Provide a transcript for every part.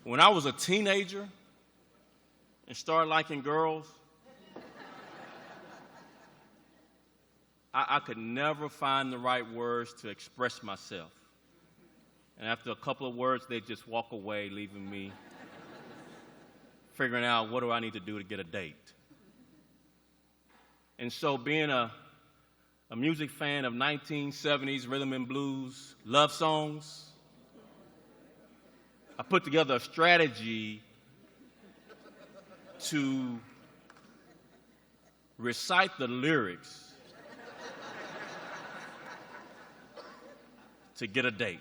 When I was a teenager and started liking girls, I could never find the right words to express myself. And after a couple of words, they'd just walk away, leaving me figuring out what do I need to do to get a date. And so being a music fan of 1970s rhythm and blues love songs, I put together a strategy to recite the lyrics to get a date.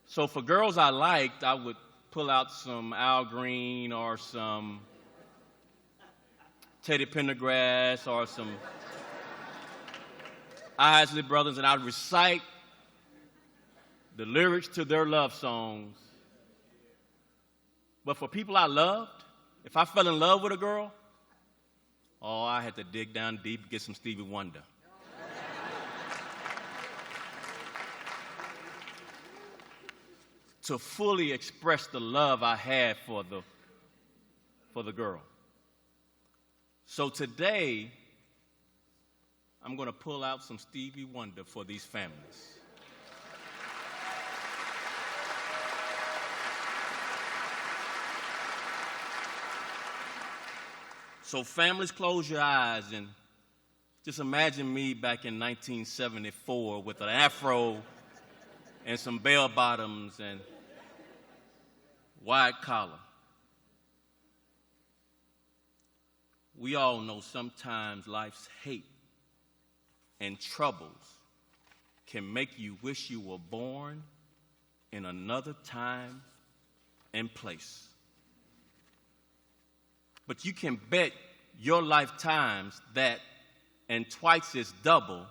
So for girls I liked, I would pull out some Al Green or some Teddy Pendergrass or some Isley Brothers, and I'd recite the lyrics to their love songs. But for people I loved, if I fell in love with a girl, oh, I had to dig down deep and get some Stevie Wonder. To fully express the love I had for the girl. So today, I'm going to pull out some Stevie Wonder for these families. So families, close your eyes and just imagine me back in 1974 with an afro and some bell bottoms and wide collar. We all know sometimes life's hate and troubles can make you wish you were born in another time and place. But you can bet your lifetimes that, and twice as double,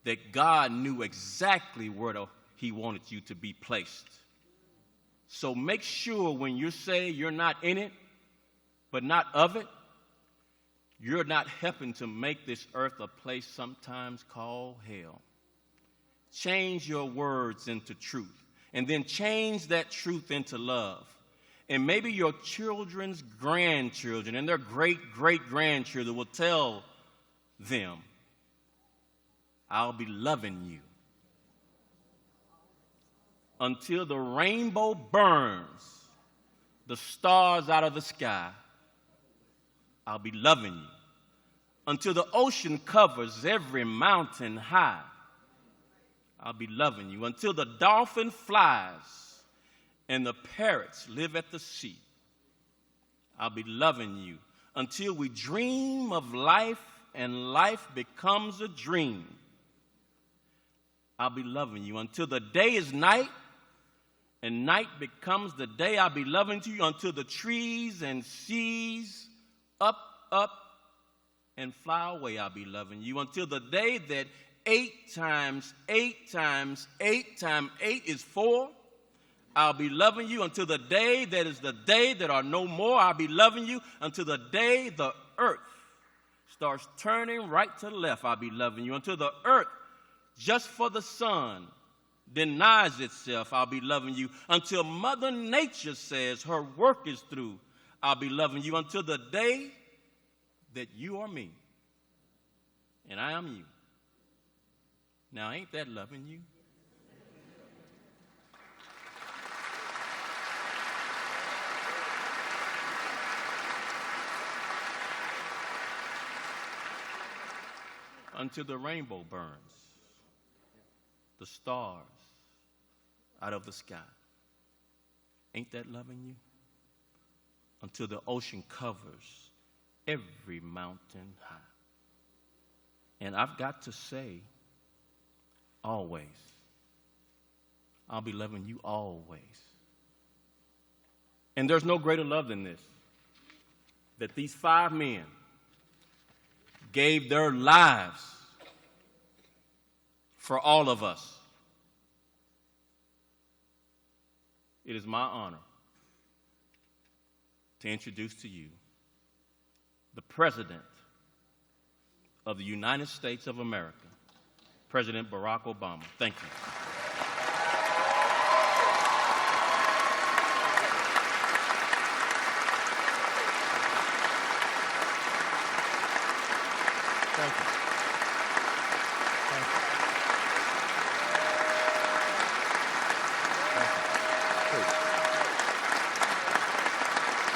that God knew exactly where He wanted you to be placed. So make sure when you say you're not in it, but not of it, you're not helping to make this earth a place sometimes called hell. Change your words into truth, and then change that truth into love. And maybe your children's grandchildren and their great-great-grandchildren will tell them, I'll be loving you until the rainbow burns the stars out of the sky. I'll be loving you until the ocean covers every mountain high. I'll be loving you until the dolphin flies and the parrots live at the sea. I'll be loving you until we dream of life and life becomes a dream. I'll be loving you until the day is night and night becomes the day. I'll be loving you until the trees and seas up and fly away. I'll be loving you until the day that 8 times 8 times 8 times 8 is 4. I'll be loving you until the day that is the day that are no more. I'll be loving you until the day the earth starts turning right to left. I'll be loving you until the earth, just for the sun, denies itself. I'll be loving you until Mother Nature says her work is through. I'll be loving you until the day that you are me and I am you. Now, ain't that loving you? Until the rainbow burns the stars out of the sky. Ain't that loving you? Until the ocean covers every mountain high. And I've got to say, always. I'll be loving you always. And there's no greater love than this, that these 5 men gave their lives for all of us. It is my honor to introduce to you the President of the United States of America, President Barack Obama. Thank you.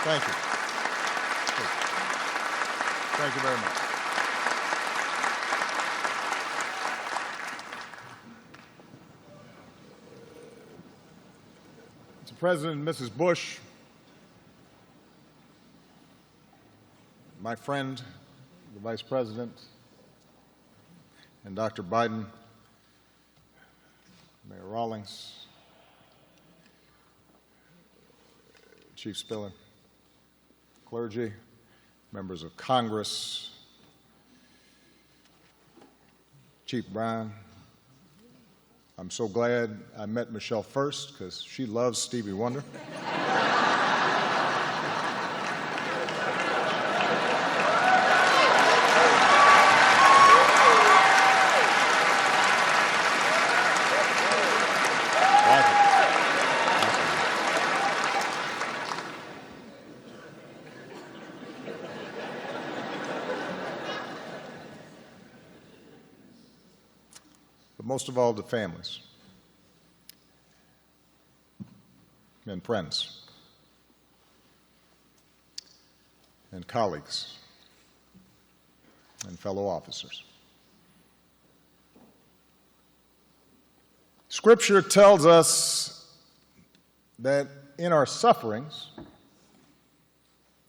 Thank you. Thank you very much. Mr. President and Mrs. Bush, my friend, the Vice President, and Dr. Biden, Mayor Rawlings, Chief Spiller, clergy, members of Congress, Chief Brown. I'm so glad I met Michelle first because she loves Stevie Wonder. Most of all, to families and friends and colleagues and fellow officers. Scripture tells us that in our sufferings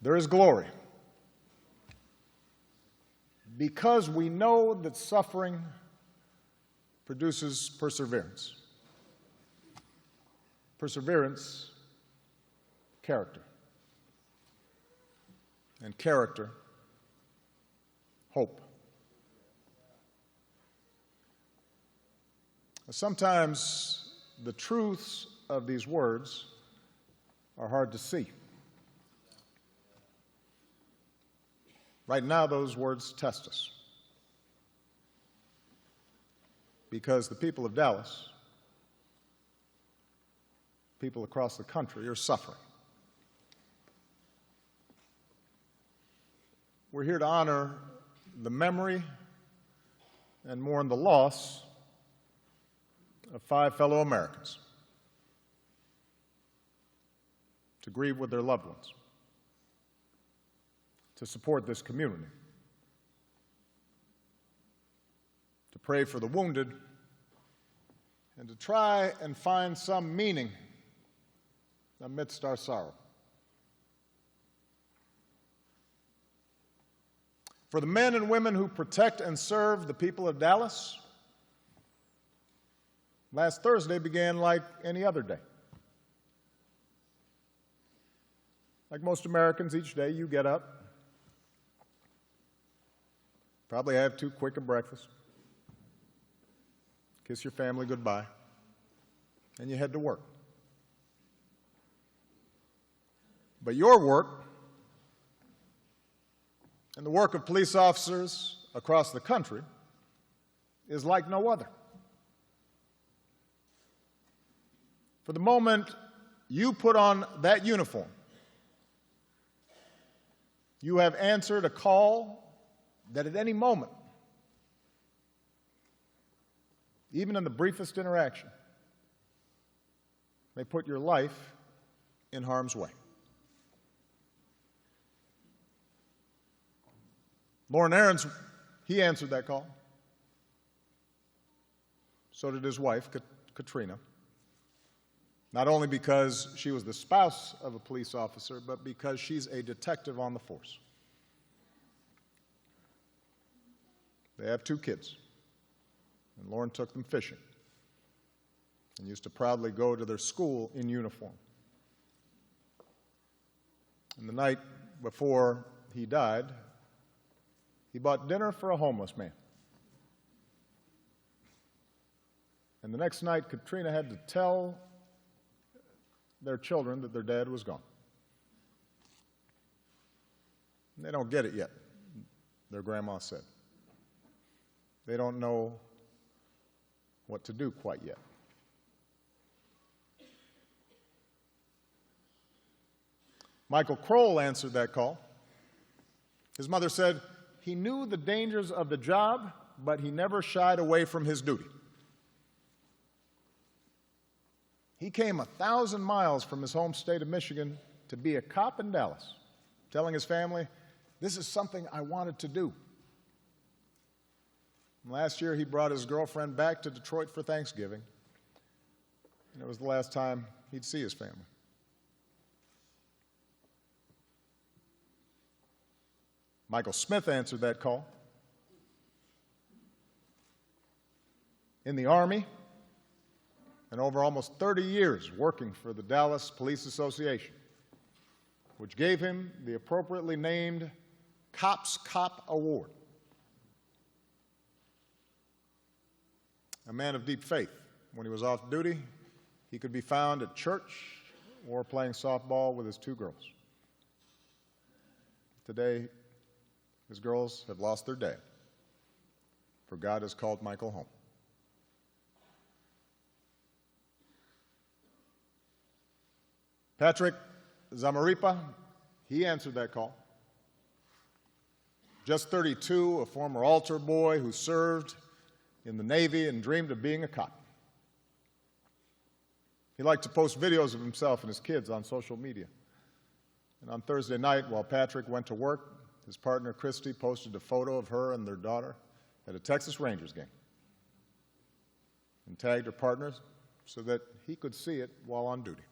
there is glory, because we know that suffering produces perseverance. Perseverance, character. And character, hope. Sometimes the truths of these words are hard to see. Right now, those words test us, because the people of Dallas, people across the country, are suffering. We're here to honor the memory and mourn the loss of 5 fellow Americans, to grieve with their loved ones, to support this community, to pray for the wounded, and to try and find some meaning amidst our sorrow. For the men and women who protect and serve the people of Dallas, last Thursday began like any other day. Like most Americans, each day you get up, probably have too quick a breakfast, kiss your family goodbye, and you head to work. But your work and the work of police officers across the country is like no other. For the moment you put on that uniform, you have answered a call that at any moment, even in the briefest interaction, may put your life in harm's way. Lauren Aarons, he answered that call. So did his wife, Katrina. Not only because she was the spouse of a police officer, but because she's a detective on the force. They have 2 kids, and Lauren took them fishing and used to proudly go to their school in uniform. And the night before he died, he bought dinner for a homeless man. And the next night, Katrina had to tell their children that their dad was gone. And they don't get it yet, their grandma said. They don't know what to do quite yet. Michael Kroll answered that call. His mother said he knew the dangers of the job, but he never shied away from his duty. He came 1,000 miles from his home state of Michigan to be a cop in Dallas, telling his family, "This is something I wanted to do." And last year, he brought his girlfriend back to Detroit for Thanksgiving, and it was the last time he'd see his family. Michael Smith answered that call. In the Army, and over almost 30 years working for the Dallas Police Association, which gave him the appropriately named Cops Cop Award. A man of deep faith. When he was off duty, he could be found at church or playing softball with his two girls. Today, his girls have lost their dad, for God has called Michael home. Patrick Zamaripa, he answered that call. Just 32, a former altar boy who served in the Navy and dreamed of being a cop. He liked to post videos of himself and his kids on social media. And on Thursday night, while Patrick went to work, his partner Christy posted a photo of her and their daughter at a Texas Rangers game and tagged her partner so that he could see it while on duty.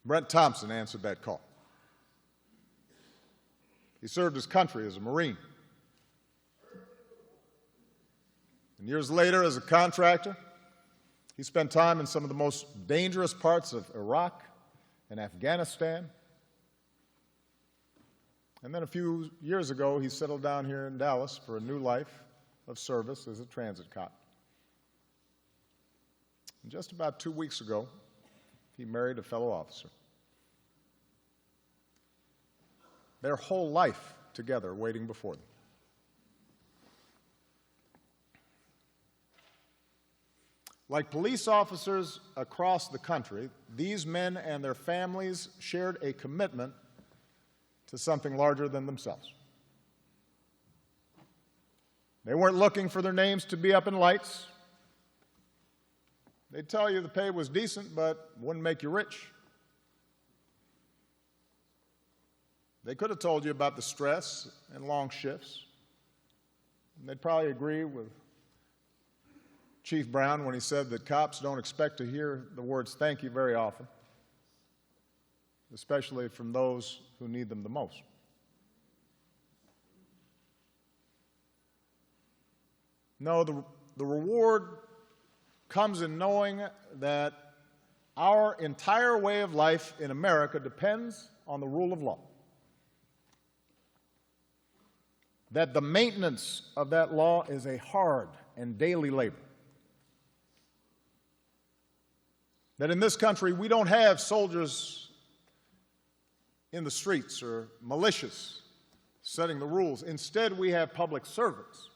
Brent Thompson answered that call. He served his country as a Marine. And years later, as a contractor, he spent time in some of the most dangerous parts of Iraq and Afghanistan. And then a few years ago, he settled down here in Dallas for a new life of service as a transit cop. And just about 2 weeks ago, he married a fellow officer. Their whole life together waiting before them. Like police officers across the country, these men and their families shared a commitment to something larger than themselves. They weren't looking for their names to be up in lights. They'd tell you the pay was decent, but wouldn't make you rich. They could have told you about the stress and long shifts. And they'd probably agree with Chief Brown when he said that cops don't expect to hear the words "thank you" very often, especially from those who need them the most. No, the reward comes in knowing that our entire way of life in America depends on the rule of law. That the maintenance of that law is a hard and daily labor. That in this country we don't have soldiers in the streets or militias setting the rules. Instead, we have public servants,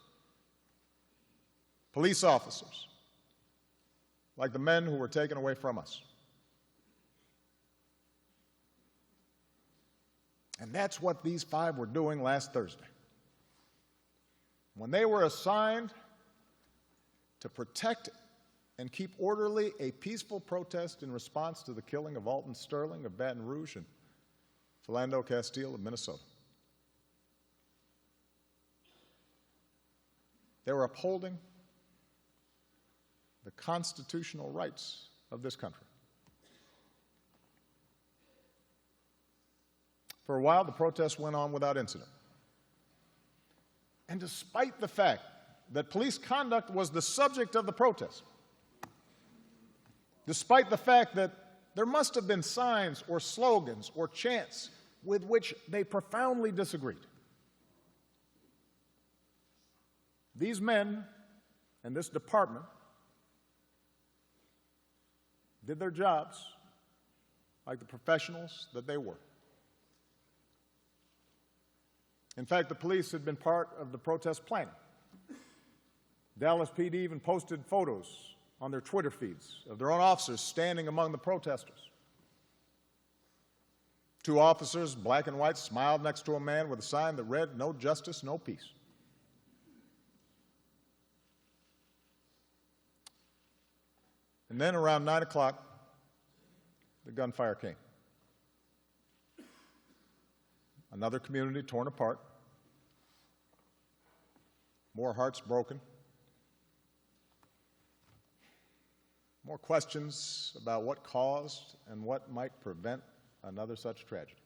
police officers, like the men who were taken away from us. And that's what these 5 were doing last Thursday. When they were assigned to protect and keep orderly a peaceful protest in response to the killing of Alton Sterling of Baton Rouge and Philando Castile of Minnesota. They were upholding the constitutional rights of this country. For a while, the protests went on without incident. And despite the fact that police conduct was the subject of the protest, despite the fact that there must have been signs or slogans or chants with which they profoundly disagreed, these men and this department did their jobs like the professionals that they were. In fact, the police had been part of the protest planning. Dallas PD even posted photos on their Twitter feeds of their own officers standing among the protesters. 2 officers, black and white, smiled next to a man with a sign that read, "No justice, no peace." And then around 9 o'clock, the gunfire came. Another community torn apart, more hearts broken, more questions about what caused and what might prevent another such tragedy.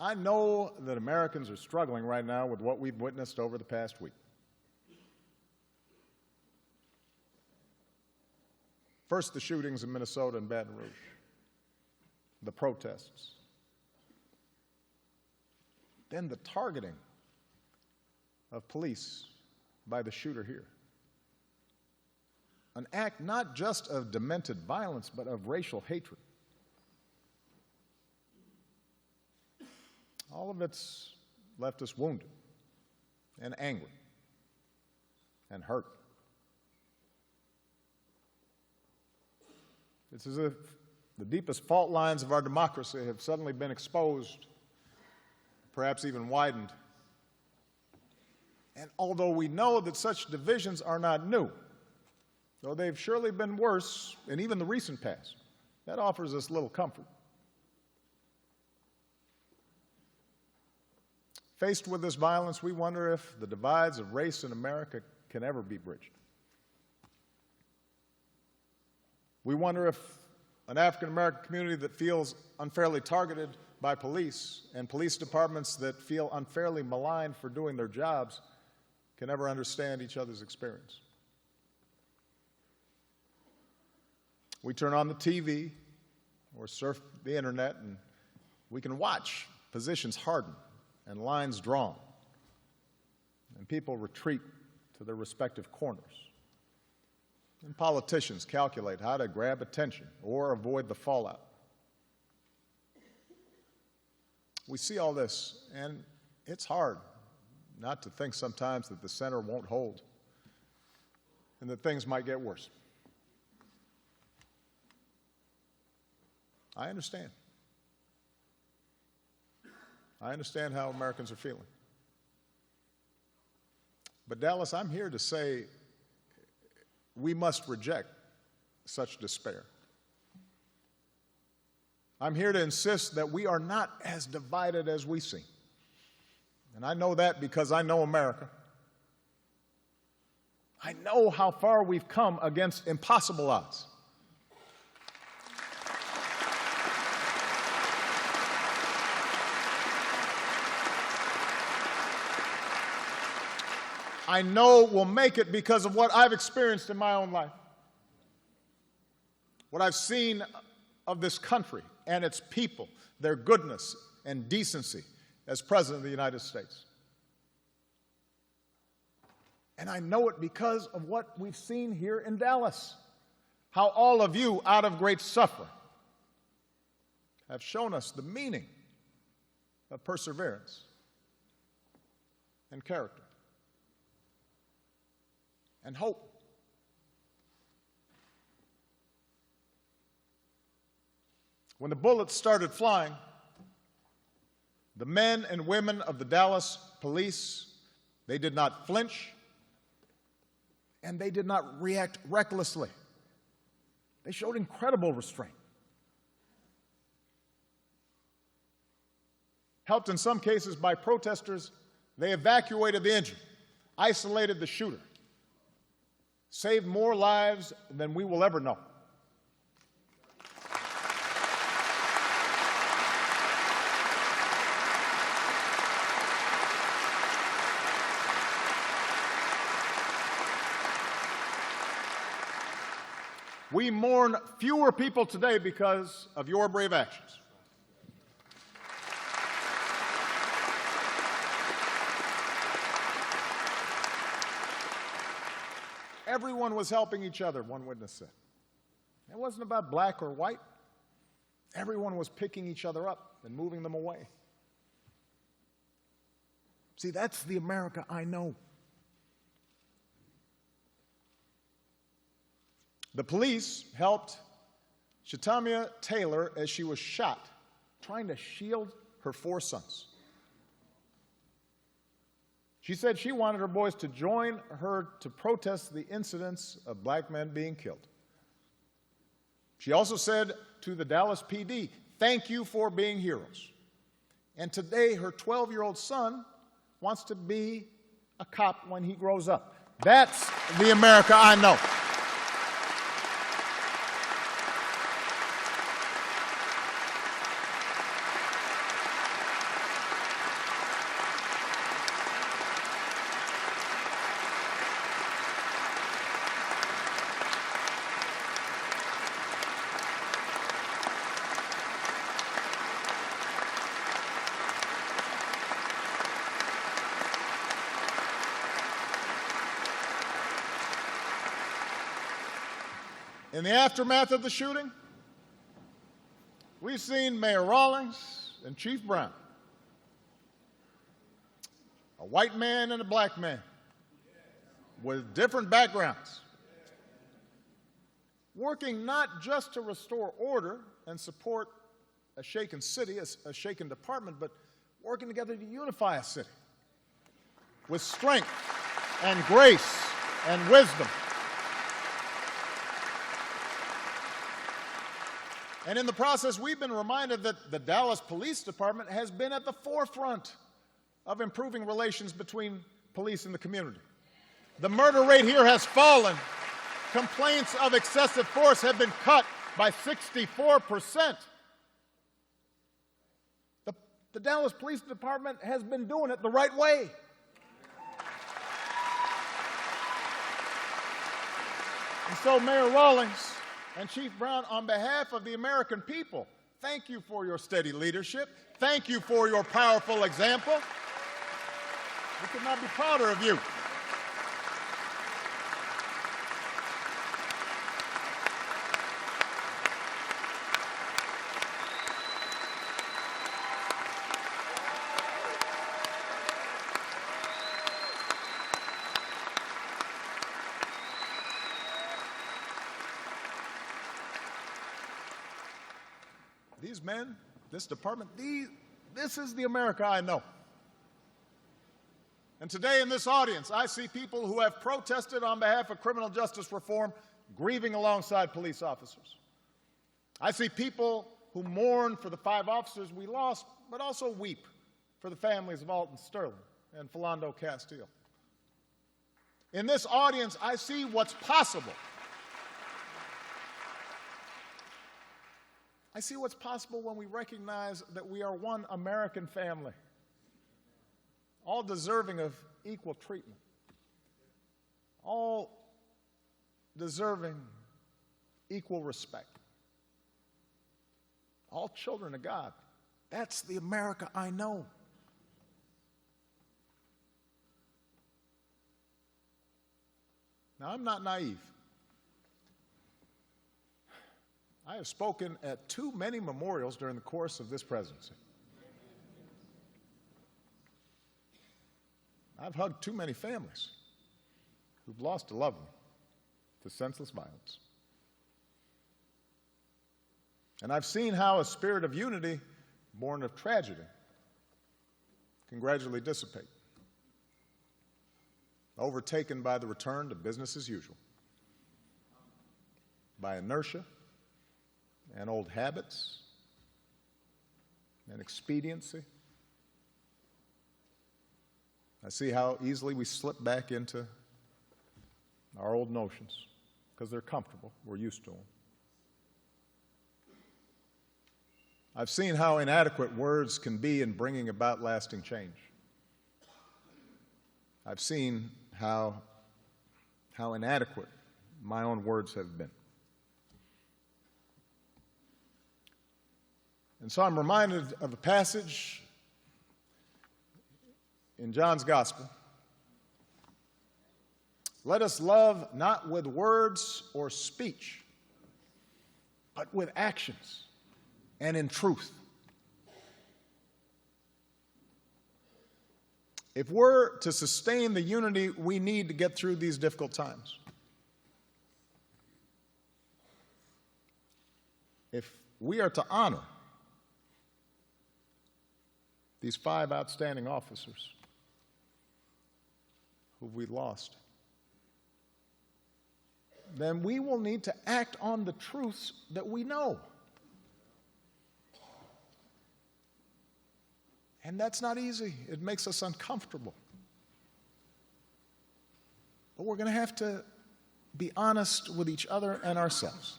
I know that Americans are struggling right now with what we've witnessed over the past week. First, the shootings in Minnesota and Baton Rouge, the protests, then the targeting of police by the shooter here. An act not just of demented violence, but of racial hatred. All of it's left us wounded and angry and hurt. It's as if the deepest fault lines of our democracy have suddenly been exposed, perhaps even widened. And although we know that such divisions are not new, though they've surely been worse in even the recent past, that offers us little comfort. Faced with this violence, we wonder if the divides of race in America can ever be bridged. We wonder if an African-American community that feels unfairly targeted by police and police departments that feel unfairly maligned for doing their jobs can ever understand each other's experience. We turn on the TV or surf the internet and we can watch positions harden and lines drawn, and people retreat to their respective corners. And politicians calculate how to grab attention or avoid the fallout. We see all this, and it's hard not to think sometimes that the center won't hold and that things might get worse. I understand. I understand how Americans are feeling. But Dallas, I'm here to say we must reject such despair. I'm here to insist that we are not as divided as we seem. And I know that because I know America. I know how far we've come against impossible odds. I know we'll make it because of what I've experienced in my own life, what I've seen of this country and its people, their goodness and decency as President of the United States. And I know it because of what we've seen here in Dallas, how all of you, out of great suffering, have shown us the meaning of perseverance and character and hope. When the bullets started flying, the men and women of the Dallas police, they did not flinch, and they did not react recklessly. They showed incredible restraint. Helped in some cases by protesters, they evacuated the injured, isolated the shooter, saved more lives than we will ever know. We mourn fewer people today because of your brave actions. Everyone was helping each other, one witness said. It wasn't about black or white. Everyone was picking each other up and moving them away. See, that's the America I know. The police helped Shetamia Taylor as she was shot, trying to shield her 4 sons. She said she wanted her boys to join her to protest the incidents of black men being killed. She also said to the Dallas PD, "Thank you for being heroes." And today, her 12-year-old son wants to be a cop when he grows up. That's the America I know. In the aftermath of the shooting, we've seen Mayor Rawlings and Chief Brown, a white man and a black man with different backgrounds, working not just to restore order and support a shaken city, a shaken department, but working together to unify a city with strength and grace and wisdom. And in the process, we've been reminded that the Dallas Police Department has been at the forefront of improving relations between police and the community. The murder rate here has fallen. Complaints of excessive force have been cut by 64%. The Dallas Police Department has been doing it the right way. And so, Mayor Rawlings and Chief Brown, on behalf of the American people, thank you for your steady leadership. Thank you for your powerful example. We could not be prouder of you. These men, this department, this is the America I know. And today in this audience, I see people who have protested on behalf of criminal justice reform, grieving alongside police officers. I see people who mourn for the 5 officers we lost, but also weep for the families of Alton Sterling and Philando Castile. In this audience, I see what's possible. I see what's possible when we recognize that we are one American family, all deserving of equal treatment, all deserving equal respect, all children of God. That's the America I know. Now, I'm not naive. I have spoken at too many memorials during the course of this presidency. I've hugged too many families who've lost a loved one to senseless violence. And I've seen how a spirit of unity born of tragedy can gradually dissipate, overtaken by the return to business as usual, by inertia and old habits and expediency. I see how easily we slip back into our old notions because they're comfortable. We're used to them. I've seen how inadequate words can be in bringing about lasting change. I've seen how inadequate my own words have been. And so I'm reminded of a passage in John's Gospel. Let us love not with words or speech, but with actions and in truth. If we're to sustain the unity we need to get through these difficult times, if we are to honor these 5 outstanding officers, who we lost, then we will need to act on the truths that we know. And that's not easy. It makes us uncomfortable. But we're going to have to be honest with each other and ourselves.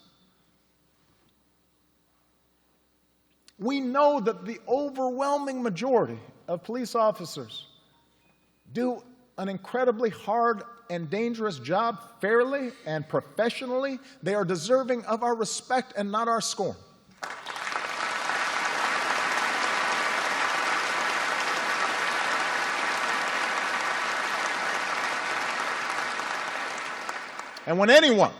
We know that the overwhelming majority of police officers do an incredibly hard and dangerous job fairly and professionally. They are deserving of our respect and not our scorn. And when anyone,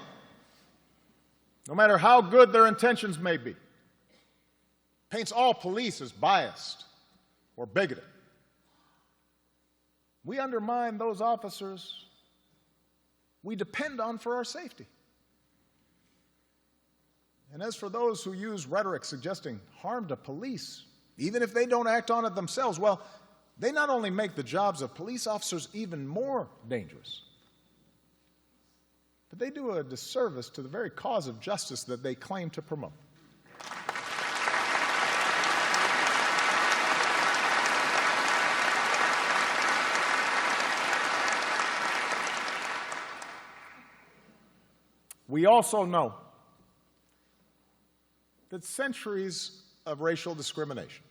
no matter how good their intentions may be, paints all police as biased or bigoted, we undermine those officers we depend on for our safety. And as for those who use rhetoric suggesting harm to police, even if they don't act on it themselves, well, they not only make the jobs of police officers even more dangerous, but they do a disservice to the very cause of justice that they claim to promote. We also know that centuries of racial discrimination,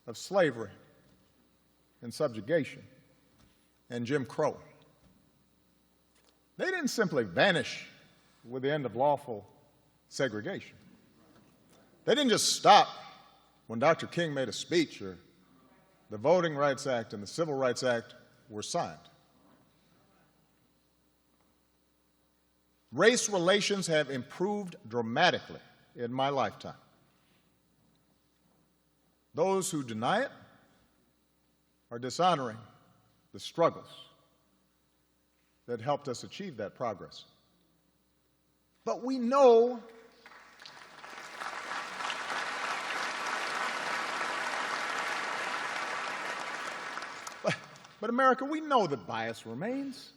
of slavery and subjugation and Jim Crow, they didn't simply vanish with the end of lawful segregation. They didn't just stop when Dr. King made a speech or the Voting Rights Act and the Civil Rights Act were signed. Race relations have improved dramatically in my lifetime. Those who deny it are dishonoring the struggles that helped us achieve that progress. But we know but America, we know that bias remains.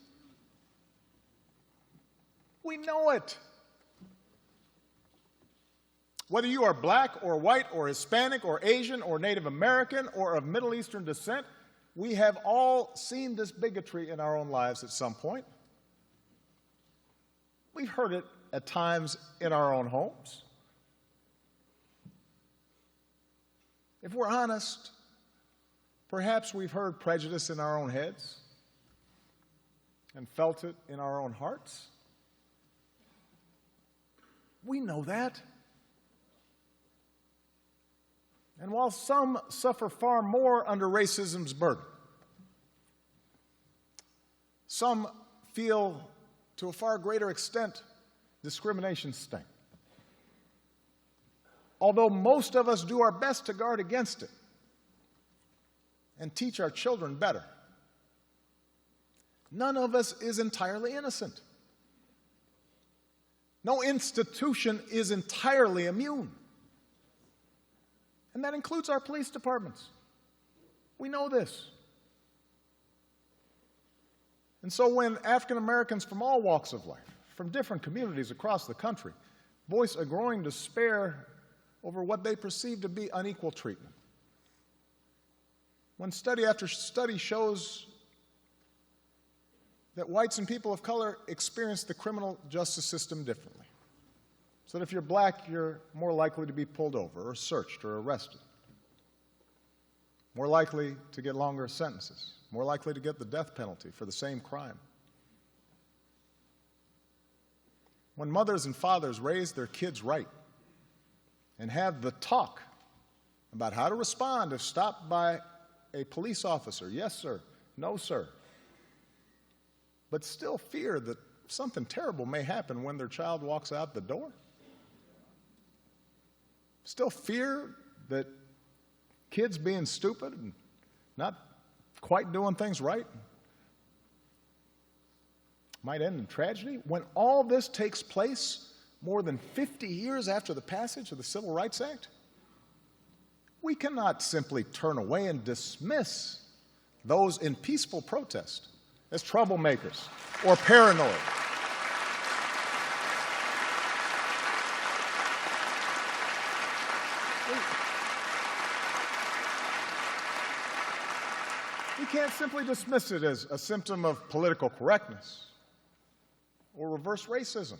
We know it. Whether you are black or white or Hispanic or Asian or Native American or of Middle Eastern descent, we have all seen this bigotry in our own lives at some point. We've heard it at times in our own homes. If we're honest, perhaps we've heard prejudice in our own heads and felt it in our own hearts. We know that. And while some suffer far more under racism's burden, some feel to a far greater extent discrimination's sting. Although most of us do our best to guard against it and teach our children better, none of us is entirely innocent. No institution is entirely immune. And that includes our police departments. We know this. And so when African Americans from all walks of life, from different communities across the country, voice a growing despair over what they perceive to be unequal treatment, when study after study shows that whites and people of color experience the criminal justice system differently, so that if you're black, you're more likely to be pulled over or searched or arrested, more likely to get longer sentences, more likely to get the death penalty for the same crime. When mothers and fathers raise their kids right and have the talk about how to respond if stopped by a police officer, yes, sir, no, sir, but still fear that something terrible may happen when their child walks out the door, still fear that kids being stupid and not quite doing things right might end in tragedy. When all this takes place more than 50 years after the passage of the Civil Rights Act, we cannot simply turn away and dismiss those in peaceful protest as troublemakers or paranoid. We can't simply dismiss it as a symptom of political correctness or reverse racism.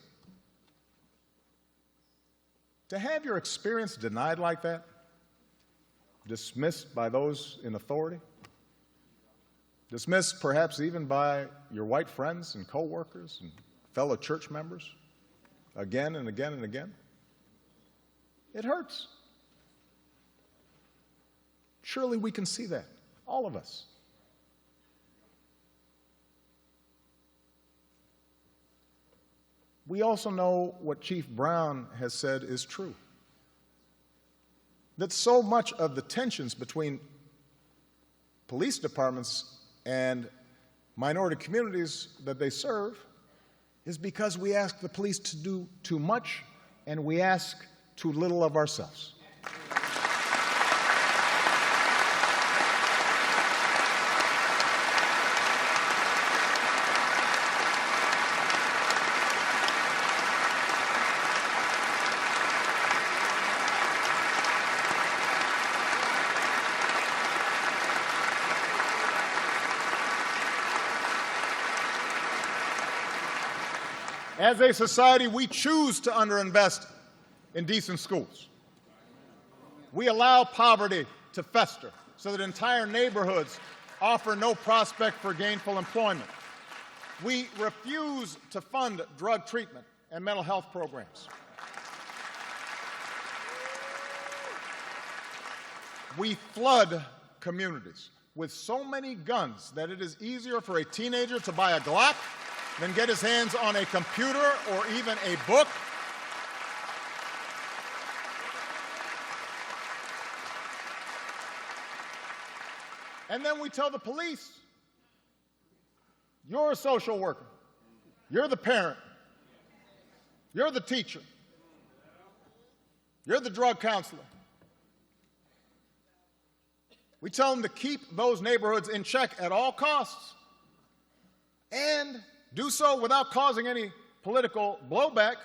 To have your experience denied like that, dismissed by those in authority, dismissed perhaps even by your white friends and coworkers and fellow church members, again and again and again, it hurts. Surely we can see that, all of us. We also know what Chief Brown has said is true, that so much of the tensions between police departments and minority communities that they serve is because we ask the police to do too much and we ask too little of ourselves. As a society, we choose to underinvest in decent schools. We allow poverty to fester so that entire neighborhoods offer no prospect for gainful employment. We refuse to fund drug treatment and mental health programs. We flood communities with so many guns that it is easier for a teenager to buy a Glock than get his hands on a computer or even a book. And then we tell the police, you're a social worker, you're the parent, you're the teacher, you're the drug counselor. We tell them to keep those neighborhoods in check at all costs and do so without causing any political blowback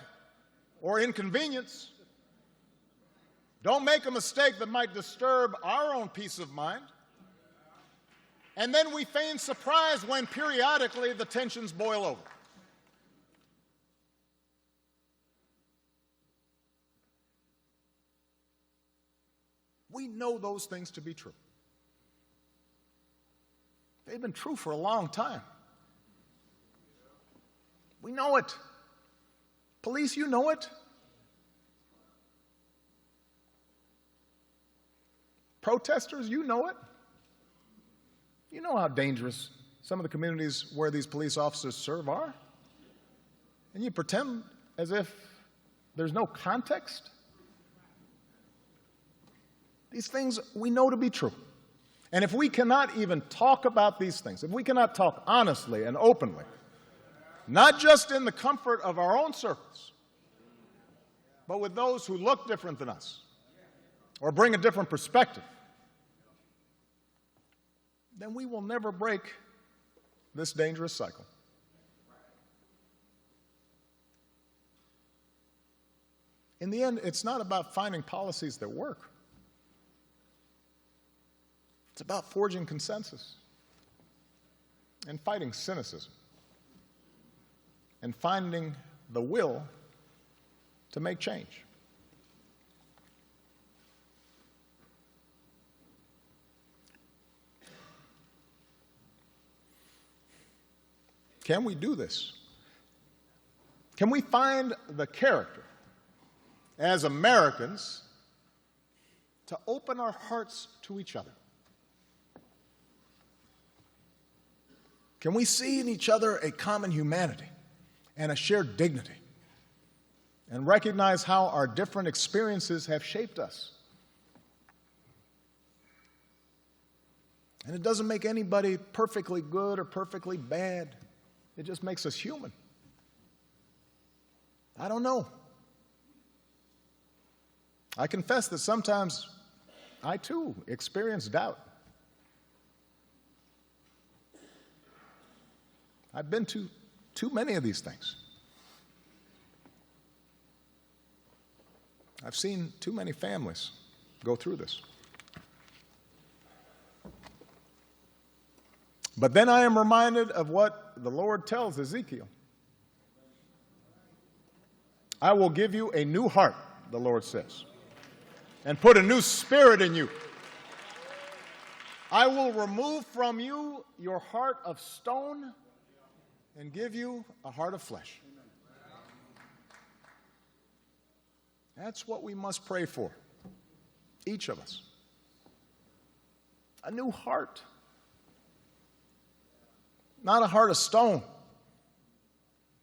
or inconvenience. Don't make a mistake that might disturb our own peace of mind. And then we feign surprise when periodically the tensions boil over. We know those things to be true. They've been true for a long time. We know it. Police, you know it. Protesters, you know it. You know how dangerous some of the communities where these police officers serve are. And you pretend as if there's no context. These things we know to be true. And if we cannot even talk about these things, if we cannot talk honestly and openly, not just in the comfort of our own circles, but with those who look different than us or bring a different perspective, then we will never break this dangerous cycle. In the end, it's not about finding policies that work. It's about forging consensus and fighting cynicism and finding the will to make change. Can we do this? Can we find the character as Americans to open our hearts to each other? Can we see in each other a common humanity and a shared dignity and recognize how our different experiences have shaped us? And it doesn't make anybody perfectly good or perfectly bad. It just makes us human. I don't know. I confess that sometimes I too experience doubt. I've been to too many of these things. I've seen too many families go through this. But then I am reminded of what the Lord tells Ezekiel. I will give you a new heart, the Lord says, and put a new spirit in you. I will remove from you your heart of stone and give you a heart of flesh. That's what we must pray for, each of us. A new heart. Not a heart of stone,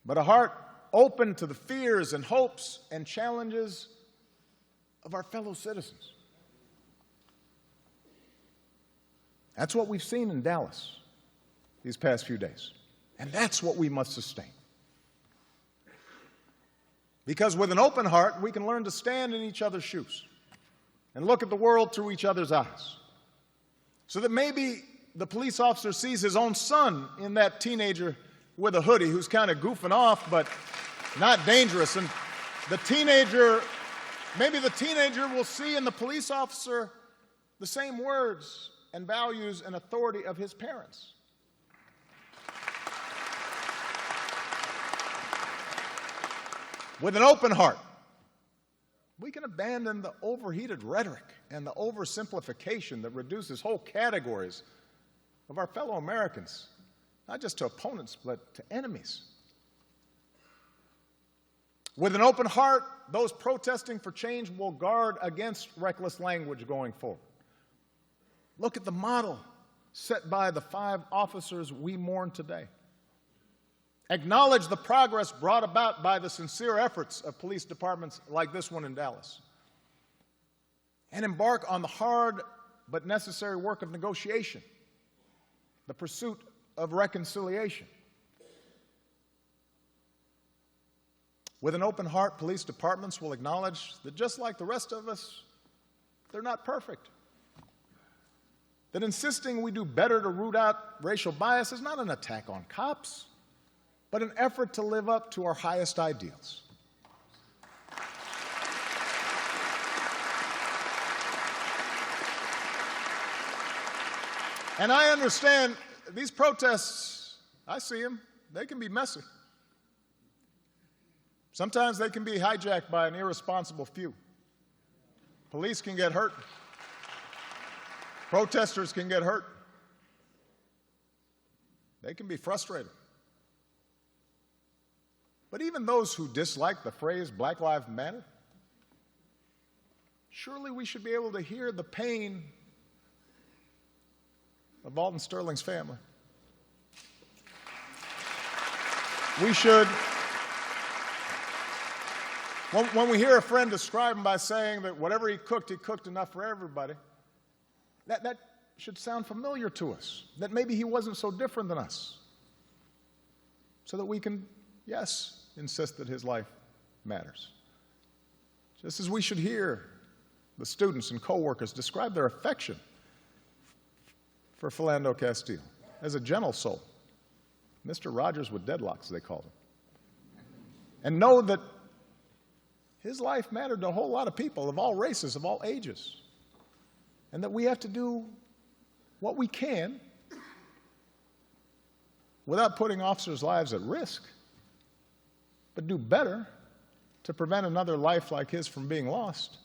but a heart open to the fears and hopes and challenges of our fellow citizens. That's what we've seen in Dallas these past few days. And that's what we must sustain. Because with an open heart, we can learn to stand in each other's shoes and look at the world through each other's eyes. So that maybe the police officer sees his own son in that teenager with a hoodie who's kind of goofing off, but not dangerous. And maybe the teenager will see in the police officer the same words and values and authority of his parents. With an open heart, we can abandon the overheated rhetoric and the oversimplification that reduces whole categories of our fellow Americans, not just to opponents, but to enemies. With an open heart, those protesting for change will guard against reckless language going forward. Look at the model set by the 5 officers we mourn today. Acknowledge the progress brought about by the sincere efforts of police departments like this one in Dallas. And embark on the hard but necessary work of negotiation, the pursuit of reconciliation. With an open heart, police departments will acknowledge that just like the rest of us, they're not perfect. That insisting we do better to root out racial bias is not an attack on cops, but an effort to live up to our highest ideals. And I understand these protests, I see them, they can be messy. Sometimes they can be hijacked by an irresponsible few. Police can get hurt. Protesters can get hurt. They can be frustrated. But even those who dislike the phrase Black Lives Matter, surely we should be able to hear the pain of Alton Sterling's family. We should, when we hear a friend describe him by saying that whatever he cooked enough for everybody, that should sound familiar to us, that maybe he wasn't so different than us, so that we can, yes, insist that his life matters. Just as we should hear the students and co-workers describe their affection for Philando Castile as a gentle soul, Mr. Rogers with deadlocks, they called him, and know that his life mattered to a whole lot of people of all races, of all ages, and that we have to do what we can without putting officers' lives at risk, but do better to prevent another life like his from being lost.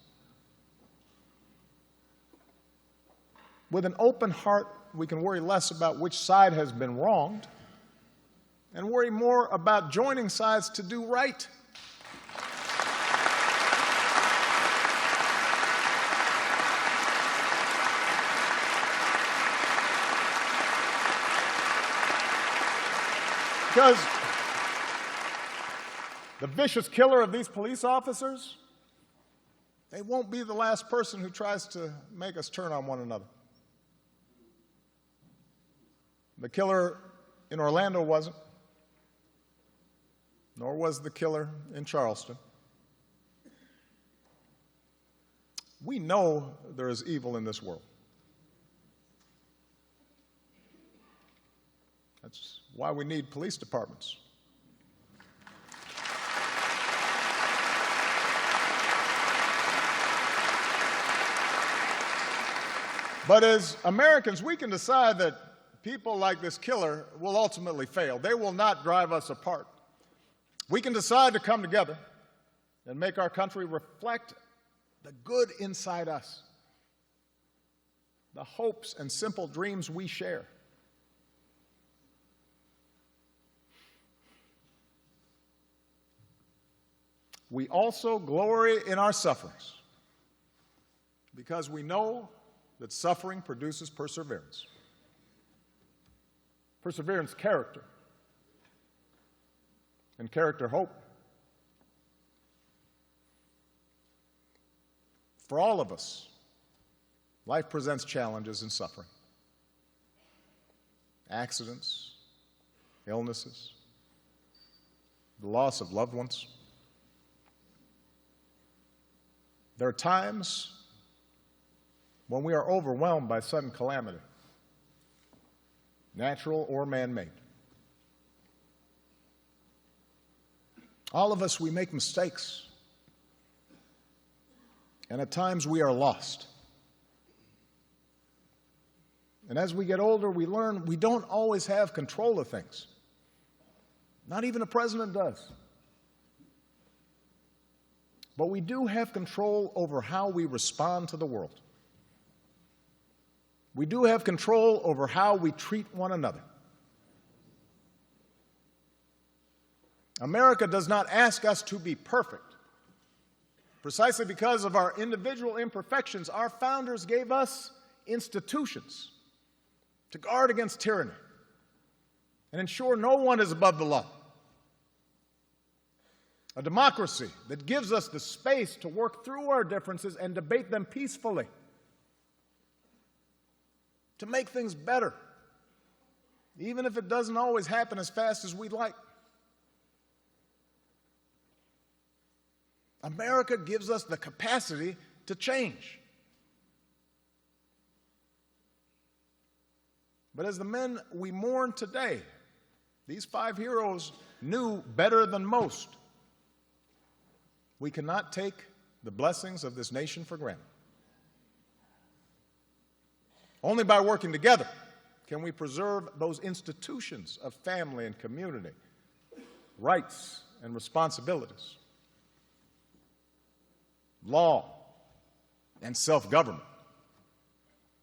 With an open heart, we can worry less about which side has been wronged and worry more about joining sides to do right. Because the vicious killer of these police officers, they won't be the last person who tries to make us turn on one another. The killer in Orlando wasn't, nor was the killer in Charleston. We know there is evil in this world. That's why we need police departments. But as Americans, we can decide that people like this killer will ultimately fail. They will not drive us apart. We can decide to come together and make our country reflect the good inside us, the hopes and simple dreams we share. We also glory in our sufferings because we know that suffering produces perseverance. Perseverance, character, and character, hope. For all of us, life presents challenges and suffering. Accidents, illnesses, the loss of loved ones. There are times when we are overwhelmed by sudden calamity, natural or man-made. All of us, we make mistakes. And at times we are lost. And as we get older, we learn we don't always have control of things. Not even a president does. But we do have control over how we respond to the world. We do have control over how we treat one another. America does not ask us to be perfect. Precisely because of our individual imperfections, our founders gave us institutions to guard against tyranny and ensure no one is above the law. A democracy that gives us the space to work through our differences and debate them peacefully, to make things better, even if it doesn't always happen as fast as we'd like. America gives us the capacity to change. But as the men we mourn today, these 5 heroes knew better than most. We cannot take the blessings of this nation for granted. Only by working together can we preserve those institutions of family and community, rights and responsibilities, law and self-government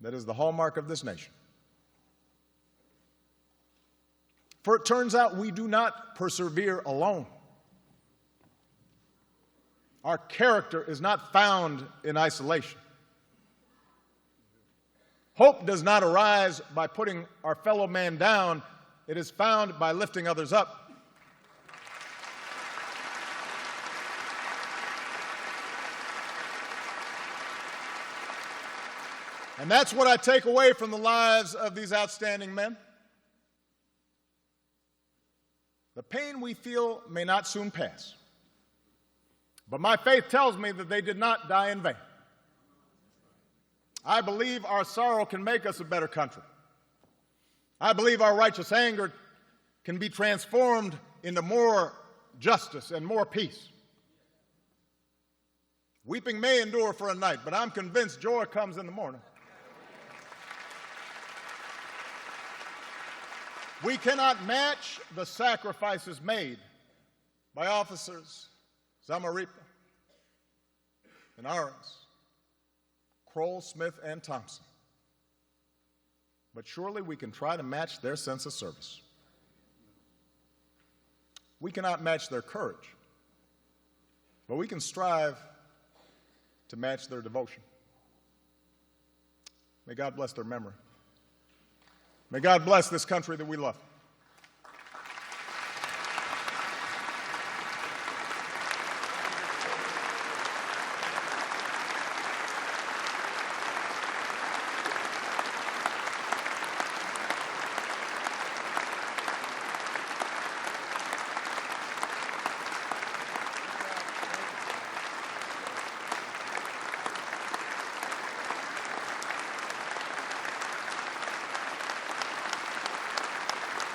that is the hallmark of this nation. For it turns out we do not persevere alone. Our character is not found in isolation. Hope does not arise by putting our fellow man down. It is found by lifting others up. And that's what I take away from the lives of these outstanding men. The pain we feel may not soon pass, but my faith tells me that they did not die in vain. I believe our sorrow can make us a better country. I believe our righteous anger can be transformed into more justice and more peace. Weeping may endure for a night, but I'm convinced joy comes in the morning. We cannot match the sacrifices made by officers Zamaripa and Ahrens, Kroll, Smith, and Thompson. But surely we can try to match their sense of service. We cannot match their courage, but we can strive to match their devotion. May God bless their memory. May God bless this country that we love.